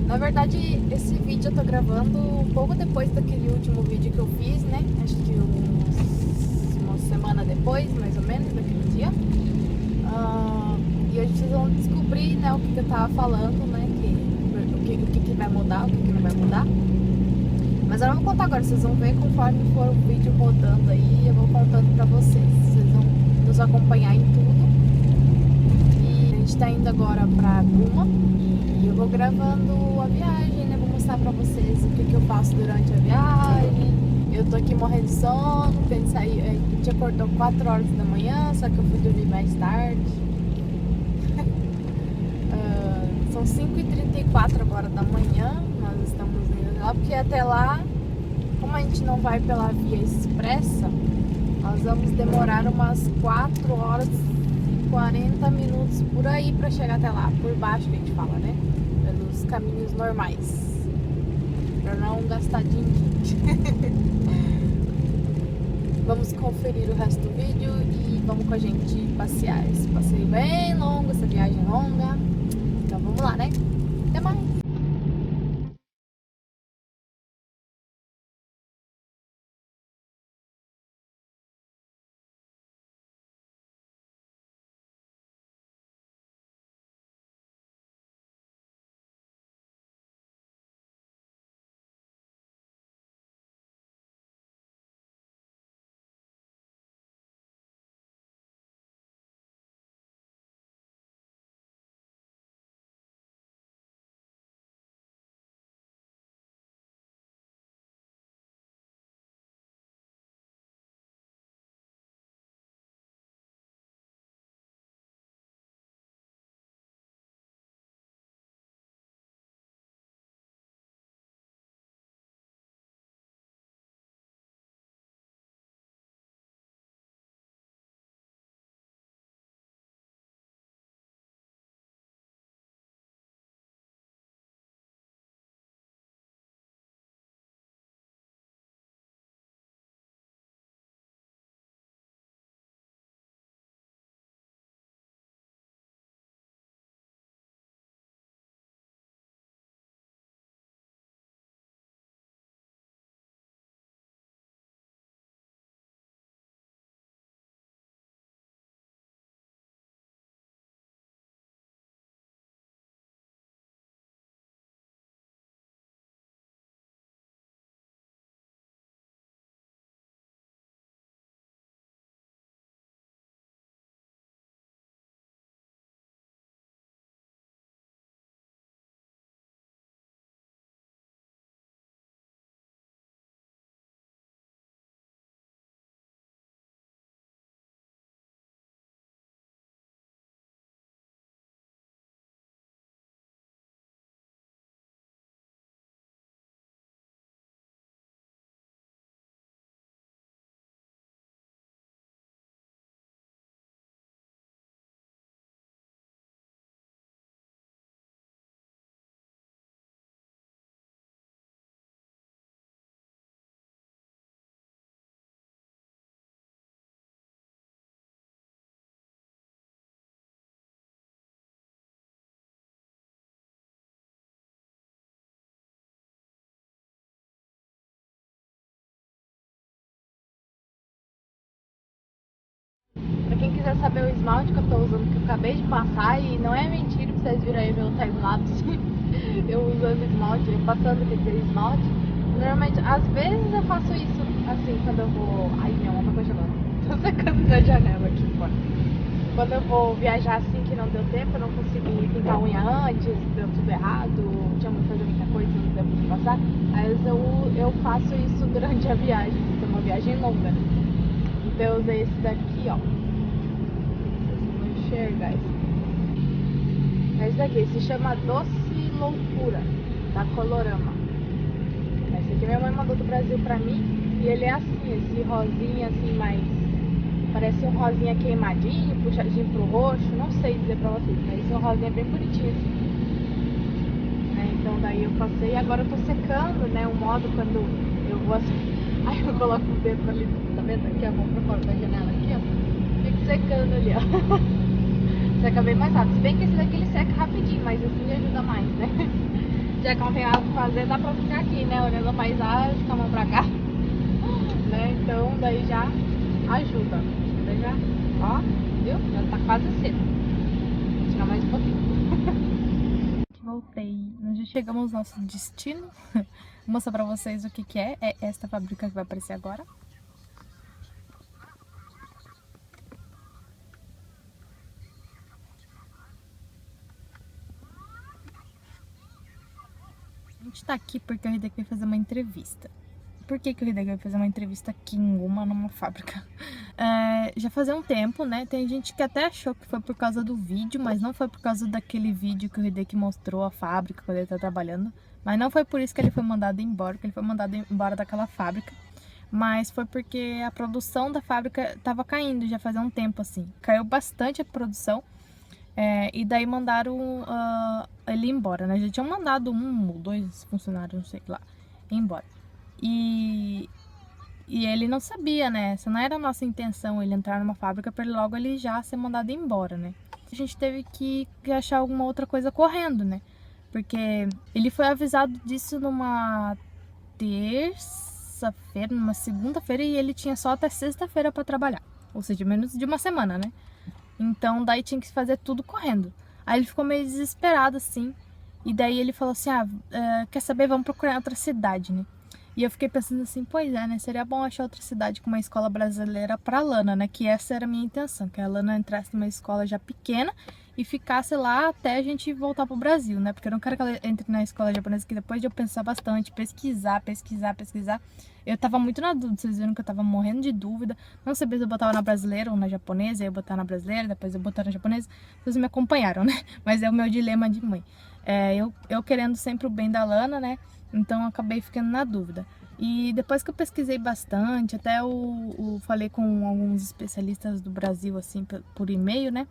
Na verdade, esse vídeo eu tô gravando um pouco depois daquele último vídeo que eu fiz, né? Acho que uma semana depois, mais ou menos, daquele dia. E hoje vocês vão descobrir, né, o que eu tava falando, né? O que vai mudar, o que não vai mudar. Mas eu não vou contar agora, vocês vão ver conforme for o vídeo rodando aí, eu vou contando pra vocês. Vocês vão nos acompanhar em tudo. E a gente tá indo agora pra Guma. E eu vou gravando a viagem, né? Vou mostrar pra vocês o que eu faço durante a viagem. Eu tô aqui morrendo de sono, pensei, a gente acordou 4 horas da manhã, só que eu fui dormir mais tarde. São 5h34 agora da manhã, nós estamos indo lá, porque até lá, como a gente não vai pela via expressa, nós vamos demorar umas 4 horas e 40 minutos por aí pra chegar até lá, por baixo que a gente fala, né? Pelos caminhos normais, pra não gastar dinheiro. Vamos conferir o resto do vídeo e vamos com a gente passear. Esse passeio bem longo, essa viagem longa. Então vamos lá, né? Até mais! Pra quem quiser saber o esmalte que eu tô usando, que eu acabei de passar, e não é mentira pra vocês virem aí pelo timelapse, eu usando esmalte, eu passando, quer dizer, esmalte. Normalmente, às vezes eu faço isso, assim, quando eu vou... Ai, minha mão tá congelando. Tô secando na janela aqui fora. Quando eu vou viajar assim, que não deu tempo, eu não consegui pintar a unha antes, deu tudo errado, tinha que fazer muita coisa, não deu pra passar. Às vezes eu faço isso durante a viagem, porque é uma viagem longa, né? Então eu usei esse daqui, ó. Enxergar esse daqui se chama Doce Loucura da Colorama. Esse aqui minha mãe mandou do Brasil pra mim e ele é assim, esse rosinha assim mais, parece um rosinha queimadinho, puxadinho pro roxo, não sei dizer pra vocês, mas esse rosinha é bem bonitinho assim, né? Então daí eu passei e agora eu tô secando, né, o modo quando eu vou assim, aí eu coloco o dedo ali, tá vendo aqui a mão pra fora da janela aqui, ó, fico secando ali, ó. Seca bem mais rápido. Se bem que esse daqui ele seca rapidinho, mas assim ajuda mais, né? Já que não tem nada pra fazer, dá pra ficar aqui, né? Olhando a paisagem, com a mão pra cá. Né? Então daí já ajuda. Daí já, ó, viu? Já tá quase cedo. Vou tirar mais um pouquinho. Voltei. Nós já chegamos ao nosso destino. Vou mostrar pra vocês o que que é. É esta fábrica que vai aparecer agora. A gente tá aqui porque o Hideki vai fazer uma entrevista. Por que que o Hideki vai fazer uma entrevista aqui em Guma, numa fábrica? Já fazia um tempo, né? Tem gente que até achou que foi por causa do vídeo, mas não foi por causa daquele vídeo que o Hideki mostrou a fábrica quando ele tá trabalhando. Mas não foi por isso que ele foi mandado embora, que ele foi mandado embora daquela fábrica. Mas foi porque a produção da fábrica tava caindo já fazia um tempo, assim. Caiu bastante a produção. E daí mandaram ele embora, né? Já tinham mandado 1 ou 2 funcionários, não sei lá, embora. E ele não sabia, né? Essa não era a nossa intenção, ele entrar numa fábrica para logo ele já ser mandado embora, né? A gente teve que achar alguma outra coisa correndo, né? Porque ele foi avisado disso numa terça-feira, numa segunda-feira, e ele tinha só até sexta-feira para trabalhar. Ou seja, menos de uma semana, né? Então daí tinha que fazer tudo correndo. Aí ele ficou meio desesperado assim. E daí ele falou assim, quer saber, vamos procurar outra cidade, né? E eu fiquei pensando assim, pois é, né? Seria bom achar outra cidade com uma escola brasileira pra Lana, né? Que essa era a minha intenção, que a Lana entrasse numa escola já pequena e ficasse lá até a gente voltar pro Brasil, né? Porque eu não quero que ela entre na escola japonesa, que depois de eu pensar bastante, pesquisar, eu tava muito na dúvida, vocês viram que eu tava morrendo de dúvida, não sabia se eu botava na brasileira ou na japonesa, eu botar na brasileira, depois eu botar na japonesa, vocês me acompanharam, né? Mas é o meu dilema de mãe. Eu querendo sempre o bem da Lana, né? Então eu acabei ficando na dúvida. E depois que eu pesquisei bastante, até falei com alguns especialistas do Brasil, assim, por e-mail, né?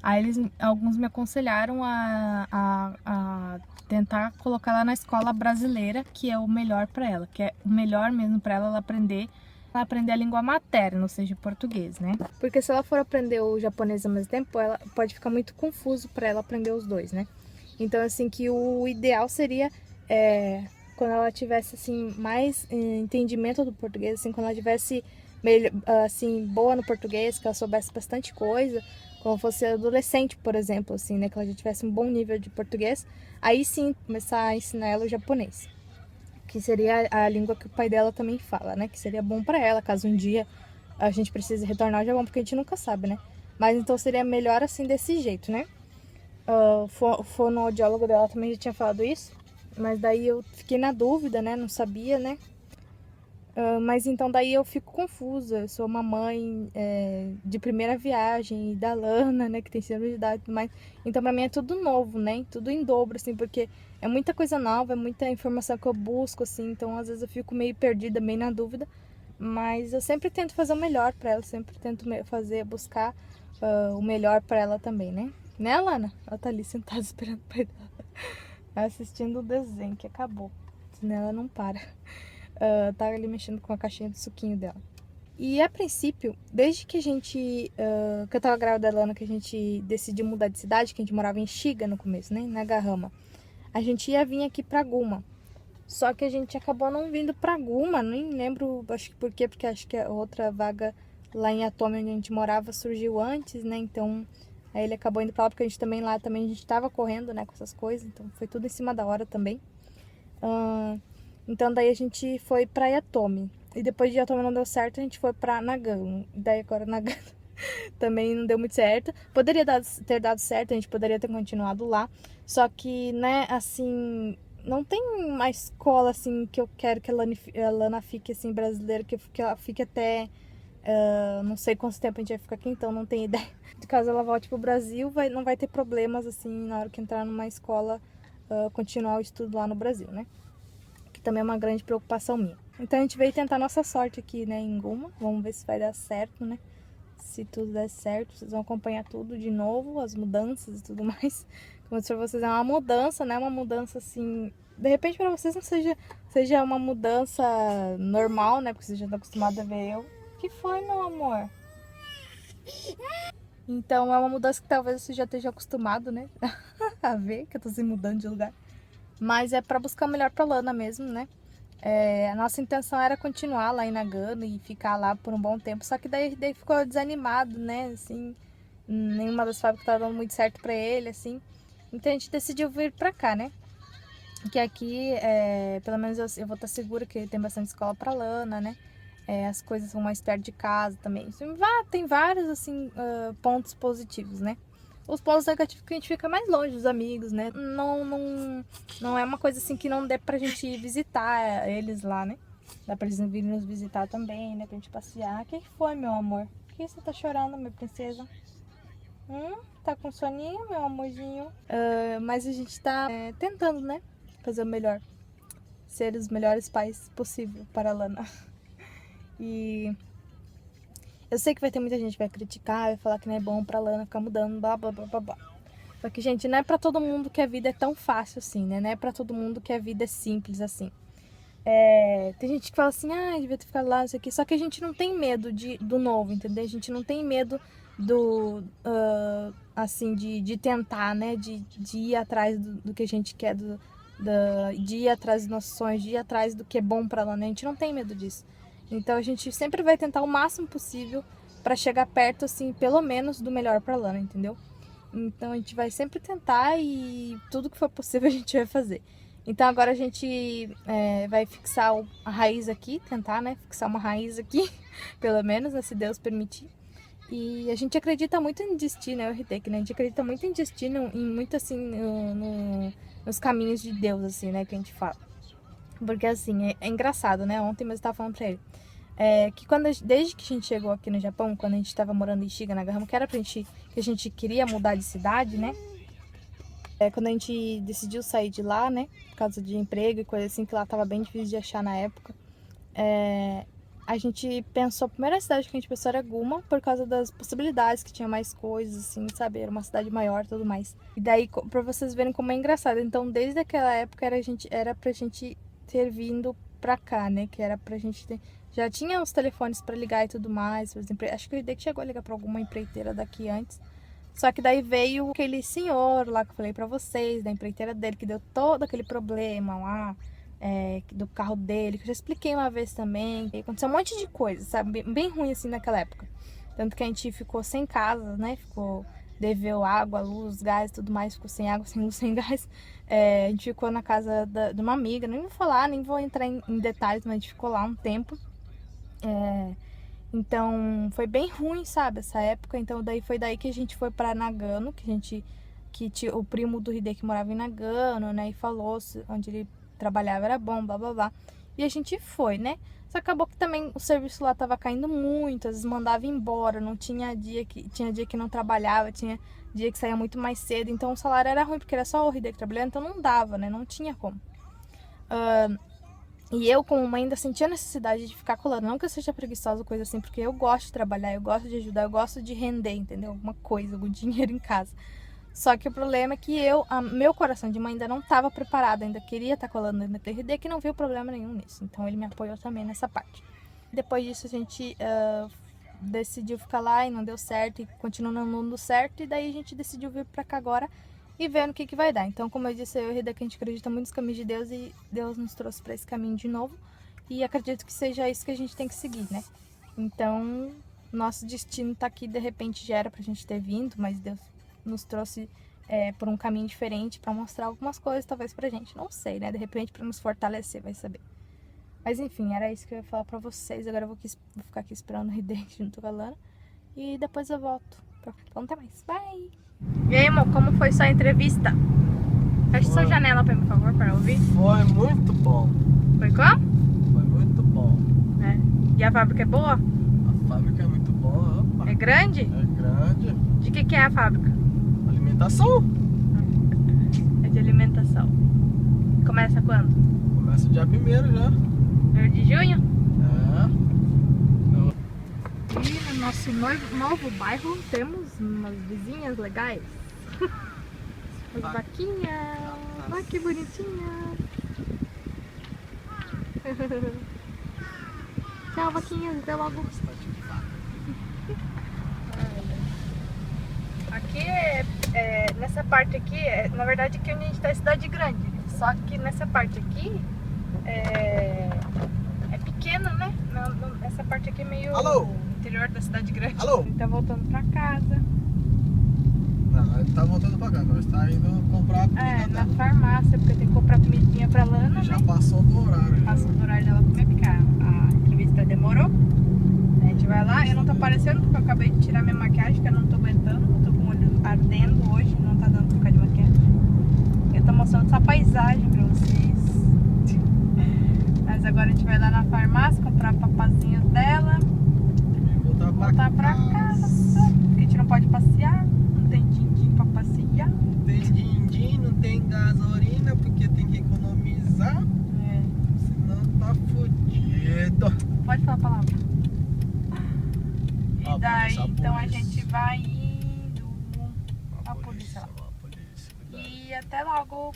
Aí alguns me aconselharam a tentar colocar ela na escola brasileira, que é o melhor para ela, que é o melhor mesmo para ela aprender a língua materna, ou seja, português, né? Porque se ela for aprender o japonês ao mesmo tempo, ela pode ficar muito confuso para ela aprender os dois, né? Então, assim, que o ideal seria quando ela tivesse, assim, mais entendimento do português, assim, quando ela tivesse, assim, boa no português, que ela soubesse bastante coisa, quando fosse adolescente, por exemplo, assim, né, que ela já tivesse um bom nível de português, aí sim, começar a ensinar ela o japonês, que seria a língua que o pai dela também fala, né, que seria bom pra ela, caso um dia a gente precise retornar ao Japão, porque a gente nunca sabe, né, mas então seria melhor assim, desse jeito, né. O fonoaudiólogo dela também já tinha falado isso, mas daí eu fiquei na dúvida, né, não sabia, né. Mas então daí eu fico confusa, eu sou uma mãe de primeira viagem, da Lana, né, que tem 6 anos de idade e tudo mais, então pra mim é tudo novo, né, tudo em dobro, assim, porque é muita coisa nova, é muita informação que eu busco, assim, então às vezes eu fico meio perdida, meio na dúvida, mas eu sempre tento fazer o melhor pra ela, sempre tento buscar o melhor pra ela também, né, Lana? Ela tá ali sentada esperando o pai dela, assistindo o desenho que acabou, senão ela não para. Tá ali mexendo com a caixinha do suquinho dela. E a princípio, desde que a gente, que eu tava grávida da Lana, que a gente decidiu mudar de cidade, que a gente morava em Shiga no começo, né, na Garrama, a gente ia vir aqui pra Guma. Só que a gente acabou não vindo pra Guma, nem lembro, acho que por quê, porque acho que a outra vaga lá em Atome, onde a gente morava, surgiu antes, né, então aí ele acabou indo pra lá, porque a gente também lá, também a gente tava correndo, né, com essas coisas, então foi tudo em cima da hora também. Então daí a gente foi pra Yatomi. E depois de Yatomi não deu certo, a gente foi pra Nagano. Daí agora Nagano também não deu muito certo. Poderia ter dado certo, a gente poderia ter continuado lá. Só que, né, assim, não tem uma escola, assim, que eu quero que a Lana fique, assim, brasileira, que ela fique até... não sei quanto tempo a gente vai ficar aqui, então não tenho ideia. De caso ela volte pro Brasil, não vai ter problemas, assim, na hora que entrar numa escola, continuar o estudo lá no Brasil, né? Também é uma grande preocupação minha. Então a gente veio tentar nossa sorte aqui, né, em Guma. Vamos ver se vai dar certo, né? Se tudo der certo, vocês vão acompanhar tudo de novo, as mudanças e tudo mais. Como eu disse pra vocês, é uma mudança, né? Uma mudança assim... De repente pra vocês não seja uma mudança normal, né? Porque vocês já estão acostumados a ver eu. O que foi, meu amor? Então é uma mudança que talvez você já esteja acostumado, né? A ver, que eu tô se mudando de lugar. mas é para buscar o melhor pra Lana mesmo, né? A nossa intenção era continuar lá em Nagano e ficar lá por um bom tempo, só que daí ficou desanimado, né? Assim, nenhuma das fábricas estava dando muito certo pra ele, assim. Então a gente decidiu vir pra cá, né? Que aqui, pelo menos eu vou estar segura que tem bastante escola pra Lana, né? As coisas são mais perto de casa também. Tem vários, assim, pontos positivos, né? Os pontos negativos que a gente fica mais longe dos amigos, né? Não é uma coisa assim que não dê pra gente visitar eles lá, né? Dá pra eles virem nos visitar também, né? Pra gente passear. O que foi, meu amor? Por que você tá chorando, minha princesa? Tá com soninho, meu amorzinho? Mas a gente tá tentando, né? Fazer o melhor. Ser os melhores pais possível para a Lana. E eu sei que vai ter muita gente que vai criticar, vai falar que não é bom pra Lana ficar mudando, blá blá blá blá blá. Só que, gente, não é pra todo mundo que a vida é tão fácil assim, né? Não é pra todo mundo que a vida é simples assim. Tem gente que fala assim, devia ter ficado lá, isso aqui. Só que a gente não tem medo do novo, entendeu? A gente não tem medo assim, de tentar, né? De ir atrás do que a gente quer, de ir atrás dos nossos sonhos, de ir atrás do que é bom pra Lana. A gente não tem medo disso. Então a gente sempre vai tentar o máximo possível pra chegar perto, assim, pelo menos do melhor pra Lana, entendeu? Então a gente vai sempre tentar e tudo que for possível a gente vai fazer. Então agora a gente vai fixar a raiz aqui, tentar, né, fixar uma raiz aqui, pelo menos, né, se Deus permitir. E a gente acredita muito em destino, né, o Hideki, né, a gente acredita muito em destino, em muito assim, nos caminhos de Deus, assim, né, que a gente fala. Porque assim, é engraçado, né, ontem mesmo eu estava falando pra ele, que desde que a gente chegou aqui no Japão, quando a gente estava morando em Shiga, Nagahama, que era que a gente queria mudar de cidade, né, quando a gente decidiu sair de lá, né, por causa de emprego e coisa assim, que lá tava bem difícil de achar na época, a gente pensou, a primeira cidade que a gente pensou era Guma, por causa das possibilidades, que tinha mais coisas, assim, sabe, era uma cidade maior e tudo mais. E daí, pra vocês verem como é engraçado, então desde aquela época era pra gente ter vindo pra cá, né, que era pra gente ter... Já tinha os telefones pra ligar e tudo mais, acho que o Hideki chegou a ligar pra alguma empreiteira daqui antes. Só que daí veio aquele senhor lá que eu falei pra vocês, da empreiteira dele, que deu todo aquele problema lá, do carro dele, que eu já expliquei uma vez também. E aconteceu um monte de coisa, sabe? Bem ruim assim naquela época. Tanto que a gente ficou sem casa, né? Deveu água, luz, gás e tudo mais, ficou sem água, sem luz, sem gás. A gente ficou na casa de uma amiga, nem vou falar, nem vou entrar em detalhes, mas a gente ficou lá um tempo. Então foi bem ruim, sabe, essa época. Então foi daí que a gente foi pra Nagano, o primo do Hideki morava em Nagano, né, e falou onde ele trabalhava era bom, blá blá blá. E a gente foi, né. Só acabou que também o serviço lá tava caindo muito, às vezes mandava embora, não tinha dia que não trabalhava, tinha dia que saía muito mais cedo, então o salário era ruim, porque era só o Hideki trabalhando, então não dava, né, não tinha como. E eu, como mãe, ainda sentia a necessidade de ficar colando. Não que eu seja preguiçosa ou coisa assim, porque eu gosto de trabalhar, eu gosto de ajudar, eu gosto de render, entendeu? Alguma coisa, algum dinheiro em casa. Só que o problema é que meu coração de mãe ainda não estava preparado, ainda queria estar colando no TRD, que não viu problema nenhum nisso. Então ele me apoiou também nessa parte. Depois disso a gente decidiu ficar lá e não deu certo, e continuou não dando certo, e daí a gente decidiu vir pra cá agora e ver no que vai dar. Então, como eu disse, eu e o Hideki, a gente acredita muito nos caminhos de Deus e Deus nos trouxe para esse caminho de novo. E acredito que seja isso que a gente tem que seguir, né? Então, nosso destino tá aqui, de repente já era pra gente ter vindo, mas Deus nos trouxe por um caminho diferente para mostrar algumas coisas, talvez pra gente, não sei, né? De repente para nos fortalecer, vai saber. Mas enfim, era isso que eu ia falar pra vocês. Agora eu vou ficar aqui esperando o Hideki junto com a Lana e depois eu volto. Então até mais, bye! E aí, amor, como foi sua entrevista? Feche sua janela pra mim, por favor, para ouvir. Foi muito bom. Foi como? Foi muito bom. E a fábrica é boa? A fábrica é muito boa. Opa. É grande? É grande. De que é a fábrica? Alimentação. É de alimentação. Começa quando? Começa dia 1º já. 1º de junho? É. E no nosso novo bairro temos umas vizinhas legais. As vaquinhas. Olha que bonitinha. Tchau, vaquinhas. Até logo. Aqui nessa parte aqui, na verdade aqui onde a gente tá é cidade grande. Só que nessa parte aqui é pequena, né? Essa parte aqui é meio Alô? interior da cidade grande. Alô? Ele tá voltando pra casa. Não, ele tá voltando pra cá, nós tá indo comprar a comida Na dela. farmácia, porque tem que comprar comidinha pra Lana, Já né? passou do horário. já. Passou do horário dela comer, porque a entrevista demorou. A gente vai lá, eu não tô aparecendo porque eu acabei de tirar minha maquiagem, que eu não tô aguentando. Eu tô com o olho ardendo hoje, não tá dando pra ficar de maquiagem. Eu tô mostrando só a paisagem pra vocês. Mas agora a gente vai lá na farmácia comprar papazinhos dela, E voltar pra casa. Porque a gente não pode passear, não tem din-din pra passear. Não tem din-din, não tem gasolina, porque tem que economizar, É. senão tá fudido. Pode falar a palavra. E A daí, polícia, a então a polícia. gente vai indo. A polícia lá. A polícia, cuidado. E até logo.